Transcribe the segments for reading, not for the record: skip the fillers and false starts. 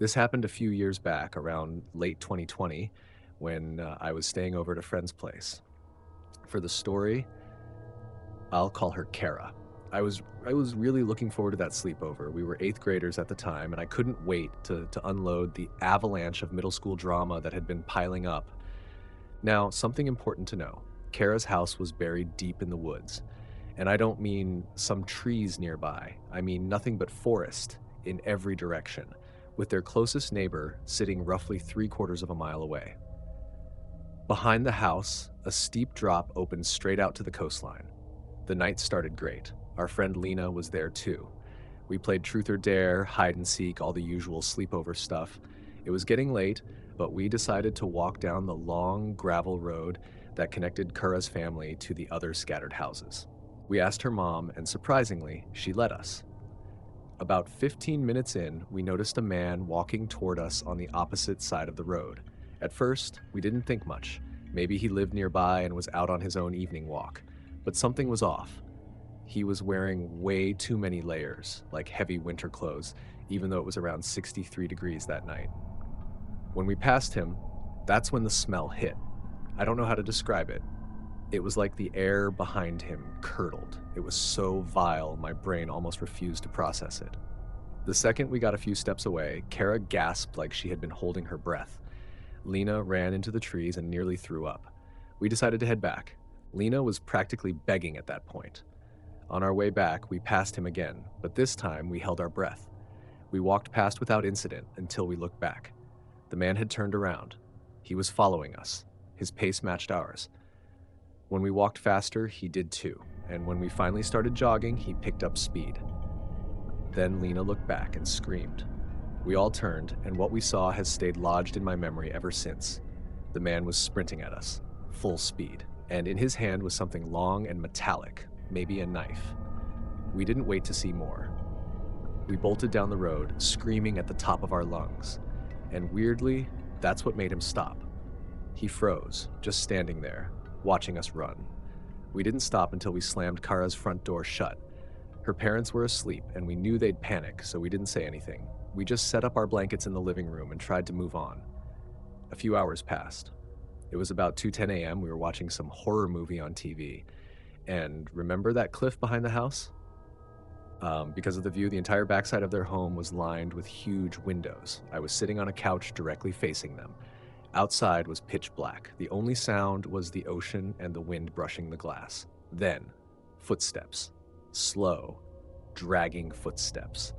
This happened a few years back, around late 2020, when I was staying over at a friend's place. For the story, I'll call her Kara. I was really looking forward to that sleepover. We were eighth graders at the time, and I couldn't wait to unload the avalanche of middle school drama that had been piling up. Now, something important to know. Kara's house was buried deep in the woods. And I don't mean some trees nearby. I mean nothing but forest in every direction, with their closest neighbor sitting roughly 3/4 of a mile away. Behind the house, a steep drop opened straight out to the coastline. The night started great. Our friend Lena was there too. We played truth or dare, hide and seek, all the usual sleepover stuff. It was getting late, but we decided to walk down the long gravel road that connected Kura's family to the other scattered houses. We asked her mom, and surprisingly, she let us. About 15 minutes in, we noticed a man walking toward us on the opposite side of the road. At first, we didn't think much. Maybe he lived nearby and was out on his own evening walk. But something was off. He was wearing way too many layers, like heavy winter clothes, even though it was around 63 degrees that night. When we passed him, that's when the smell hit. I don't know how to describe it. It was like the air behind him curdled. It was so vile, my brain almost refused to process it. The second we got a few steps away, Kara gasped like she had been holding her breath. Lena ran into the trees and nearly threw up. We decided to head back. Lena was practically begging at that point. On our way back, we passed him again, but this time we held our breath. We walked past without incident until we looked back. The man had turned around. He was following us. His pace matched ours. When we walked faster, he did too, and when we finally started jogging, he picked up speed. Then Lena looked back and screamed. We all turned, and what we saw has stayed lodged in my memory ever since. The man was sprinting at us, full speed, and in his hand was something long and metallic, maybe a knife. We didn't wait to see more. We bolted down the road, screaming at the top of our lungs, and weirdly, that's what made him stop. He froze, just standing there, watching us run. We didn't stop until we slammed Kara's front door shut. Her parents were asleep, and we knew they'd panic, so we didn't say anything. We just set up our blankets in the living room and tried to move on. A few hours passed. It was about 2:10 a.m. We were watching some horror movie on TV. And remember that cliff behind the house? Because of the view, the entire backside of their home was lined with huge windows. I was sitting on a couch directly facing them. Outside was pitch black. The only sound was the ocean and the wind brushing the glass. Then, footsteps. Slow, dragging footsteps.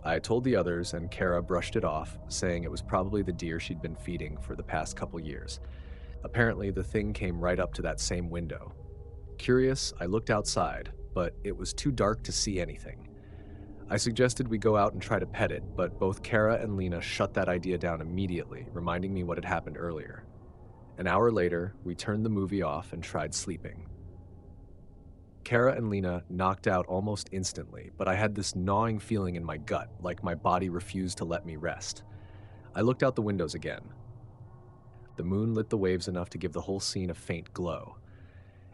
I told the others, and Kara brushed it off, saying it was probably the deer she'd been feeding for the past couple years. Apparently, the thing came right up to that same window. Curious, I looked outside, but it was too dark to see anything. I suggested we go out and try to pet it, but both Kara and Lena shut that idea down immediately, reminding me what had happened earlier. An hour later, we turned the movie off and tried sleeping. Kara and Lena knocked out almost instantly, but I had this gnawing feeling in my gut, like my body refused to let me rest. I looked out the windows again. The moon lit the waves enough to give the whole scene a faint glow.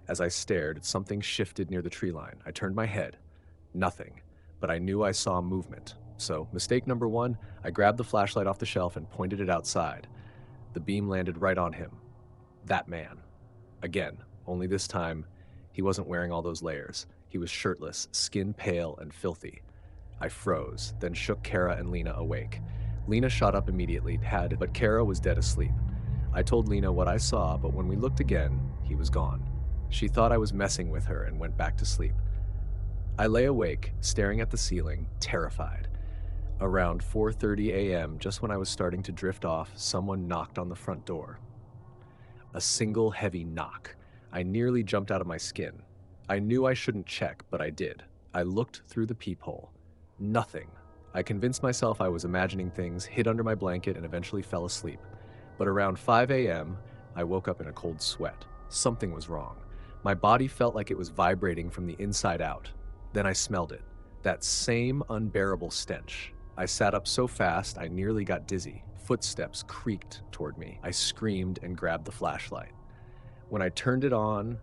As I stared, something shifted near the tree line. I turned my head. Nothing, but I knew I saw movement. So, mistake number one, I grabbed the flashlight off the shelf and pointed it outside. The beam landed right on him. That man. Again, only this time, he wasn't wearing all those layers. He was shirtless, skin pale and filthy. I froze, then shook Kara and Lena awake. Lena shot up immediately, but Kara was dead asleep. I told Lena what I saw, but when we looked again, he was gone. She thought I was messing with her and went back to sleep. I lay awake, staring at the ceiling, terrified. Around 4:30 a.m., just when I was starting to drift off, someone knocked on the front door. A single heavy knock. I nearly jumped out of my skin. I knew I shouldn't check, but I did. I looked through the peephole. Nothing. I convinced myself I was imagining things, hid under my blanket, and eventually fell asleep. But around 5 a.m., I woke up in a cold sweat. Something was wrong. My body felt like it was vibrating from the inside out. Then I smelled it. That same unbearable stench. I sat up so fast I nearly got dizzy. Footsteps creaked toward me. I screamed and grabbed the flashlight. When I turned it on,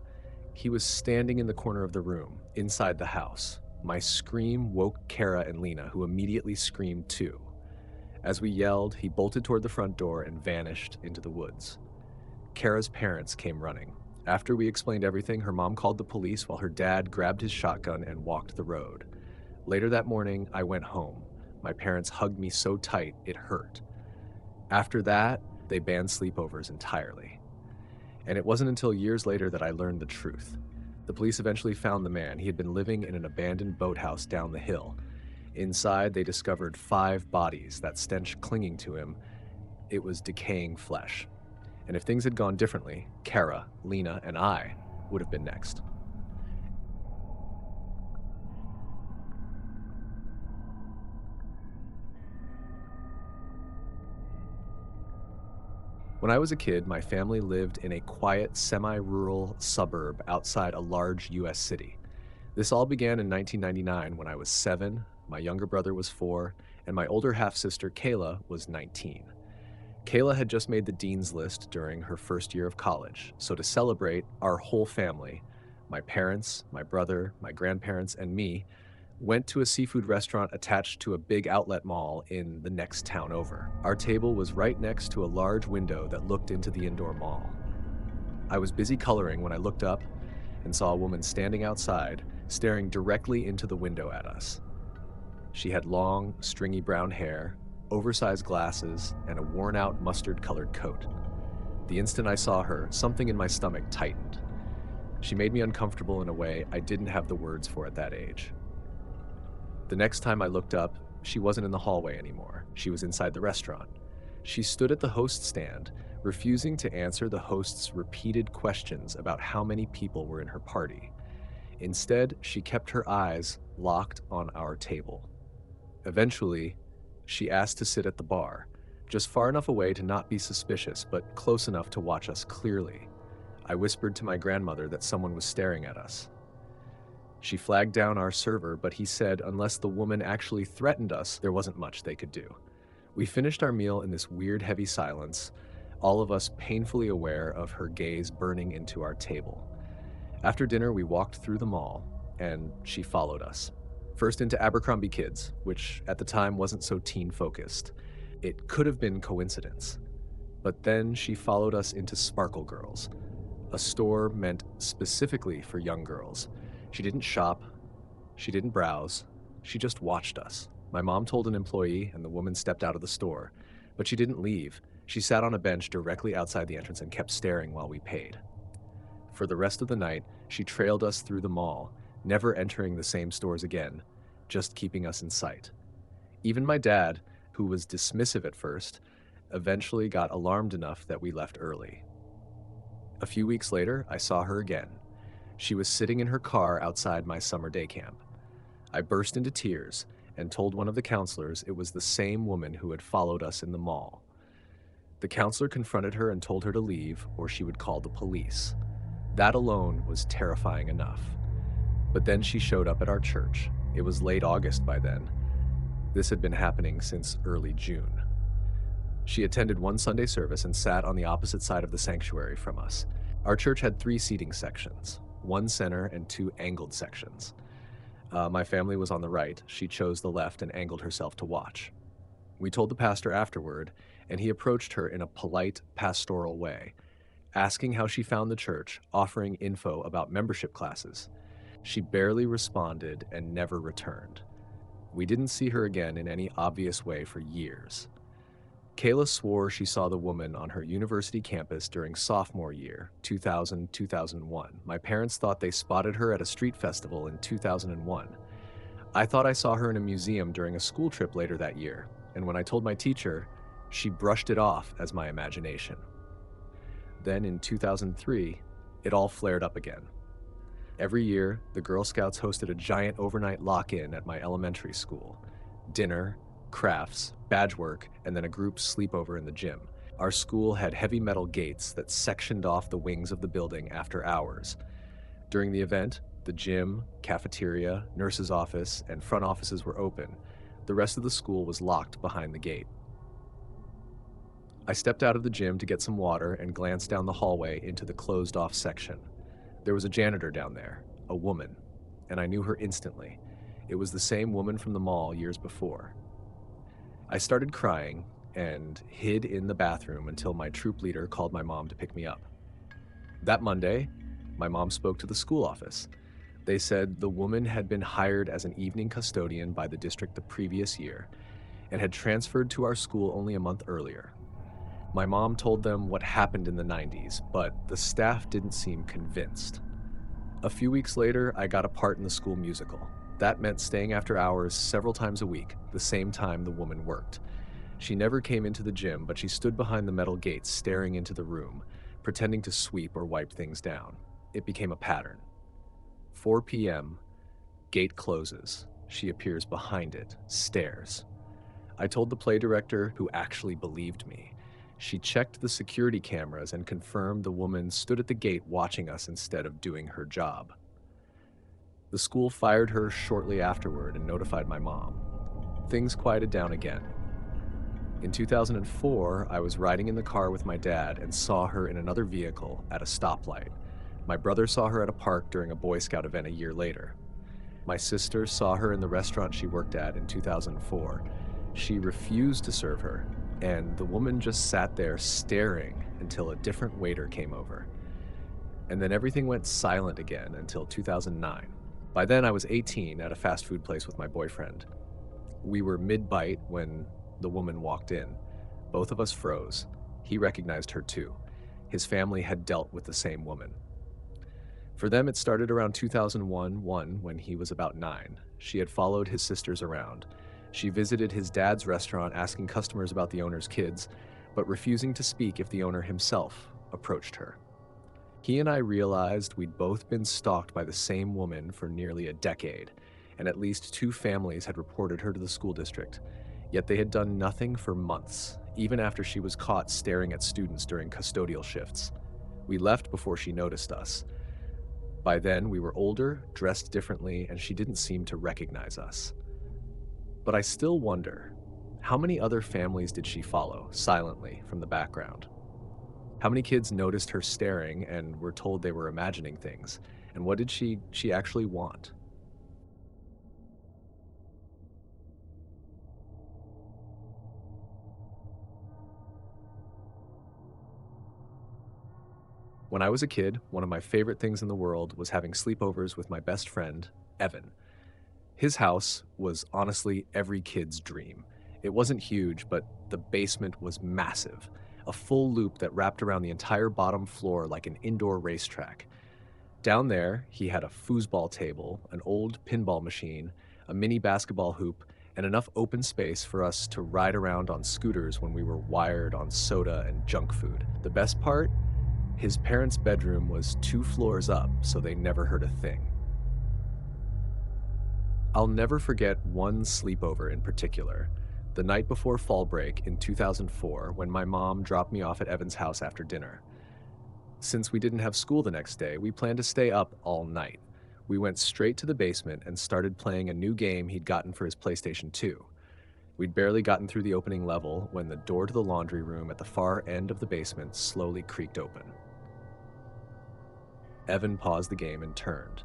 he was standing in the corner of the room, inside the house. My scream woke Kara and Lena, who immediately screamed too. As we yelled, he bolted toward the front door and vanished into the woods. Kara's parents came running. After we explained everything, her mom called the police while her dad grabbed his shotgun and walked the road. Later that morning, I went home. My parents hugged me so tight, it hurt. After that, they banned sleepovers entirely. And it wasn't until years later that I learned the truth. The police eventually found the man. He had been living in an abandoned boathouse down the hill. Inside, they discovered 5 bodies, that stench clinging to him. It was decaying flesh. And if things had gone differently, Kara, Lena, and I would have been next. When I was a kid, my family lived in a quiet, semi-rural suburb outside a large US city. This all began in 1999 when I was 7, my younger brother was 4, and my older half-sister Kayla was 19. Kayla had just made the dean's list during her first year of college, so to celebrate, our whole family, my parents, my brother, my grandparents, and me, went to a seafood restaurant attached to a big outlet mall in the next town over. Our table was right next to a large window that looked into the indoor mall. I was busy coloring when I looked up and saw a woman standing outside, staring directly into the window at us. She had long, stringy brown hair, oversized glasses, and a worn-out mustard-colored coat. The instant I saw her, something in my stomach tightened. She made me uncomfortable in a way I didn't have the words for at that age. The next time I looked up, she wasn't in the hallway anymore. She was inside the restaurant. She stood at the host stand, refusing to answer the host's repeated questions about how many people were in her party. Instead, she kept her eyes locked on our table. Eventually, she asked to sit at the bar, just far enough away to not be suspicious, but close enough to watch us clearly. I whispered to my grandmother that someone was staring at us. She flagged down our server, but he said unless the woman actually threatened us, there wasn't much they could do. We finished our meal in this weird, heavy silence, all of us painfully aware of her gaze burning into our table. After dinner, we walked through the mall, and she followed us. First into Abercrombie Kids, which at the time wasn't so teen-focused. It could have been coincidence. But then she followed us into Sparkle Girls, a store meant specifically for young girls. She didn't shop, she didn't browse, she just watched us. My mom told an employee and the woman stepped out of the store, but she didn't leave. She sat on a bench directly outside the entrance and kept staring while we paid. For the rest of the night, she trailed us through the mall, never entering the same stores again, just keeping us in sight. Even my dad, who was dismissive at first, eventually got alarmed enough that we left early. A few weeks later, I saw her again. She was sitting in her car outside my summer day camp. I burst into tears and told one of the counselors it was the same woman who had followed us in the mall. The counselor confronted her and told her to leave or she would call the police. That alone was terrifying enough. But then she showed up at our church. It was late August by then. This had been happening since early June. She attended one Sunday service and sat on the opposite side of the sanctuary from us. Our church had 3 seating sections, 1 center and 2 angled sections. My family was on the right. She chose the left and angled herself to watch. We told the pastor afterward, and he approached her in a polite, pastoral way, asking how she found the church, offering info about membership classes. She barely responded and never returned. We didn't see her again in any obvious way for years. Kayla swore she saw the woman on her university campus during sophomore year, 2000-2001. My parents thought they spotted her at a street festival in 2001. I thought I saw her in a museum during a school trip later that year, and when I told my teacher, she brushed it off as my imagination. Then in 2003, it all flared up again. Every year, the Girl Scouts hosted a giant overnight lock-in at my elementary school. Dinner, crafts, badge work, and then a group sleepover in the gym. Our school had heavy metal gates that sectioned off the wings of the building after hours. During the event, the gym, cafeteria, nurse's office, and front offices were open. The rest of the school was locked behind the gate. I stepped out of the gym to get some water and glanced down the hallway into the closed-off section. There was a janitor down there, a woman, and I knew her instantly. It was the same woman from the mall years before. I started crying and hid in the bathroom until my troop leader called my mom to pick me up. That Monday, my mom spoke to the school office. They said the woman had been hired as an evening custodian by the district the previous year and had transferred to our school only a month earlier. My mom told them what happened in the 90s, but the staff didn't seem convinced. A few weeks later, I got a part in the school musical. That meant staying after hours several times a week, the same time the woman worked. She never came into the gym, but she stood behind the metal gates staring into the room, pretending to sweep or wipe things down. It became a pattern. 4 p.m., gate closes. She appears behind it, stares. I told the play director, who actually believed me. She checked the security cameras and confirmed the woman stood at the gate watching us instead of doing her job. The school fired her shortly afterward and notified my mom. Things quieted down again. In 2004, I was riding in the car with my dad and saw her in another vehicle at a stoplight. My brother saw her at a park during a Boy Scout event a year later. My sister saw her in the restaurant she worked at in 2004. She refused to serve her, and the woman just sat there staring until a different waiter came over. And then everything went silent again until 2009. By then, I was 18 at a fast food place with my boyfriend. We were mid-bite when the woman walked in. Both of us froze. He recognized her too. His family had dealt with the same woman. For them, it started around 2001 when he was about 9. She had followed his sisters around. She visited his dad's restaurant asking customers about the owner's kids, but refusing to speak if the owner himself approached her. He and I realized we'd both been stalked by the same woman for nearly a decade, and at least 2 families had reported her to the school district. Yet they had done nothing for months, even after she was caught staring at students during custodial shifts. We left before she noticed us. By then, we were older, dressed differently, and she didn't seem to recognize us. But I still wonder, how many other families did she follow, silently, from the background? How many kids noticed her staring and were told they were imagining things? And what did she actually want? When I was a kid, one of my favorite things in the world was having sleepovers with my best friend, Evan. His house was honestly every kid's dream. It wasn't huge, but the basement was massive, a full loop that wrapped around the entire bottom floor like an indoor racetrack. Down there, he had a foosball table, an old pinball machine, a mini basketball hoop, and enough open space for us to ride around on scooters when we were wired on soda and junk food. The best part? His parents' bedroom was 2 floors up, so they never heard a thing. I'll never forget one sleepover in particular, the night before fall break in 2004 when my mom dropped me off at Evan's house after dinner. Since we didn't have school the next day, we planned to stay up all night. We went straight to the basement and started playing a new game he'd gotten for his PlayStation 2. We'd barely gotten through the opening level when the door to the laundry room at the far end of the basement slowly creaked open. Evan paused the game and turned.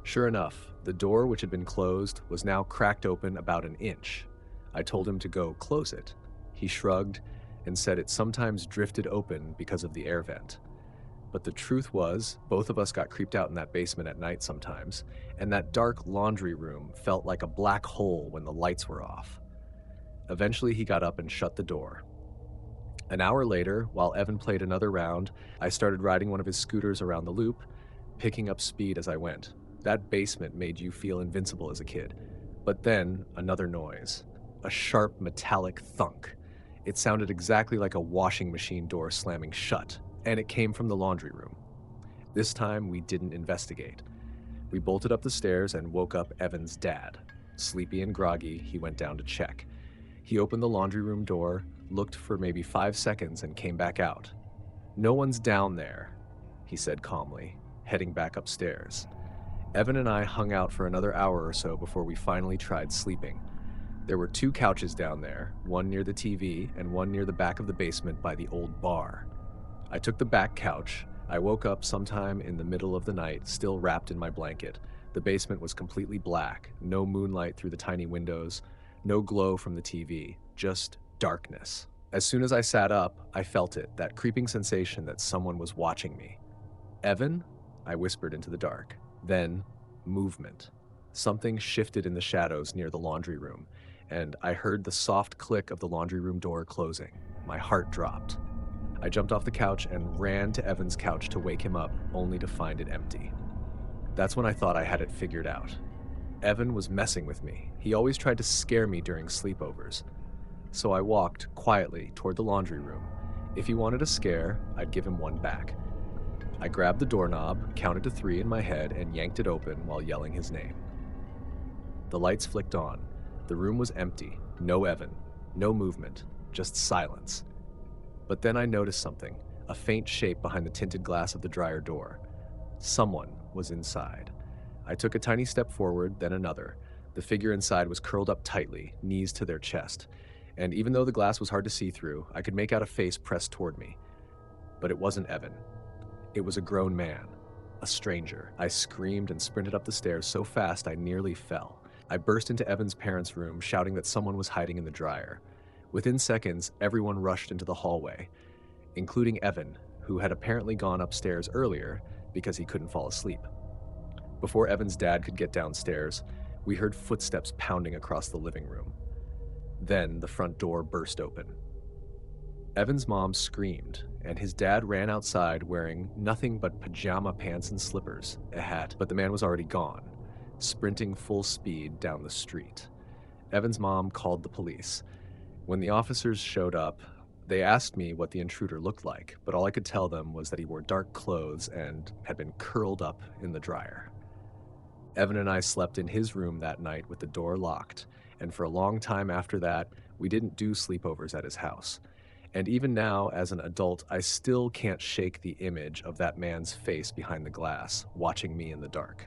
Sure enough, the door, which had been closed, was now cracked open about an inch. I told him to go close it. He shrugged and said it sometimes drifted open because of the air vent. But the truth was, both of us got creeped out in that basement at night sometimes, and that dark laundry room felt like a black hole when the lights were off. Eventually, he got up and shut the door. An hour later, while Evan played another round, I started riding one of his scooters around the loop, picking up speed as I went. That basement made you feel invincible as a kid. But then, another noise. A sharp, metallic thunk. It sounded exactly like a washing machine door slamming shut, and it came from the laundry room. This time, we didn't investigate. We bolted up the stairs and woke up Evan's dad. Sleepy and groggy, he went down to check. He opened the laundry room door, looked for maybe 5 seconds, and came back out. "No one's down there," he said calmly, heading back upstairs. Evan and I hung out for another hour or so before we finally tried sleeping. There were 2 couches down there, one near the TV and one near the back of the basement by the old bar. I took the back couch. I woke up sometime in the middle of the night, still wrapped in my blanket. The basement was completely black, no moonlight through the tiny windows, no glow from the TV. just darkness. As soon as I sat up, I felt it, that creeping sensation that someone was watching me. "Evan?" I whispered into the dark. Then, movement. Something shifted in the shadows near the laundry room, and I heard the soft click of the laundry room door closing. My heart dropped. I jumped off the couch and ran to Evan's couch to wake him up, only to find it empty. That's when I thought I had it figured out. Evan was messing with me. He always tried to scare me during sleepovers. So I walked quietly toward the laundry room. If he wanted a scare, I'd give him one back. I grabbed the doorknob, counted to 3 in my head, and yanked it open while yelling his name. The lights flicked on. The room was empty. No Evan. No movement. Just silence. But then I noticed something, a faint shape behind the tinted glass of the dryer door. Someone was inside. I took a tiny step forward, then another. The figure inside was curled up tightly, knees to their chest. And even though the glass was hard to see through, I could make out a face pressed toward me. But it wasn't Evan. It was a grown man, a stranger. I screamed and sprinted up the stairs so fast I nearly fell. I burst into Evan's parents' room, shouting that someone was hiding in the dryer. Within seconds, everyone rushed into the hallway, including Evan, who had apparently gone upstairs earlier because he couldn't fall asleep. Before Evan's dad could get downstairs, we heard footsteps pounding across the living room. Then the front door burst open. Evan's mom screamed, and his dad ran outside wearing nothing but pajama pants and slippers, a hat, but the man was already gone, sprinting full speed down the street. Evan's mom called the police. When the officers showed up, they asked me what the intruder looked like, but all I could tell them was that he wore dark clothes and had been curled up in the dryer. Evan and I slept in his room that night with the door locked, and for a long time after that, we didn't do sleepovers at his house. And even now, as an adult, I still can't shake the image of that man's face behind the glass, watching me in the dark.